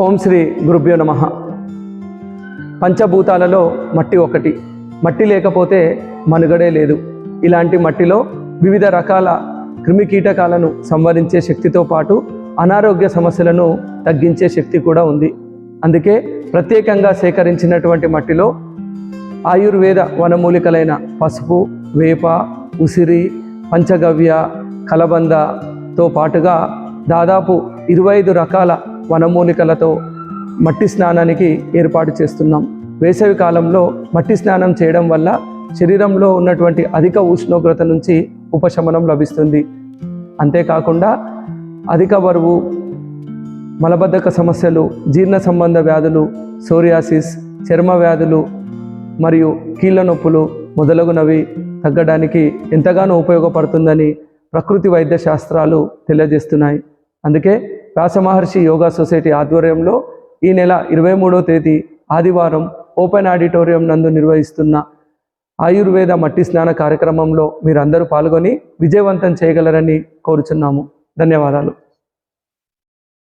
ఓం శ్రీ గురుభ్యో నమః. పంచభూతాలలో మట్టి ఒకటి. మట్టి లేకపోతే మనుగడే లేదు. ఇలాంటి మట్టిలో వివిధ రకాల క్రిమికీటకాలను సంవరించే శక్తితో పాటు అనారోగ్య సమస్యలను తగ్గించే శక్తి కూడా ఉంది. అందుకే ప్రత్యేకంగా సేకరించినటువంటి మట్టిలో ఆయుర్వేద వనమూలికలైన పసుపు, వేప, ఉసిరి, పంచగవ్య, కలబందతో పాటుగా దాదాపు 25 రకాల వనమూలికలతో మట్టి స్నానానికి ఏర్పాటు చేస్తున్నాం. వేసవి కాలంలో మట్టి స్నానం చేయడం వల్ల శరీరంలో ఉన్నటువంటి అధిక ఉష్ణోగ్రత నుంచి ఉపశమనం లభిస్తుంది. అంతేకాకుండా అధిక బరువు, మలబద్ధక సమస్యలు, జీర్ణ సంబంధ వ్యాధులు, సోరియాసిస్, చర్మ వ్యాధులు మరియు కీళ్ళ నొప్పులు మొదలగునవి తగ్గడానికి ఎంతగానో ఉపయోగపడుతుందని ప్రకృతి వైద్య శాస్త్రాలు తెలియజేస్తున్నాయి. అందుకే వ్యాస మహర్షి యోగా సొసైటీ ఆధ్వర్యంలో ఈ నెల 23వ తేదీ ఆదివారం ఓపెన్ ఆడిటోరియం నందు నిర్వహిస్తున్న ఆయుర్వేద మట్టి స్నాన కార్యక్రమంలో మీరందరూ పాల్గొని విజయవంతం చేయగలరని కోరుచున్నాము. ధన్యవాదాలు.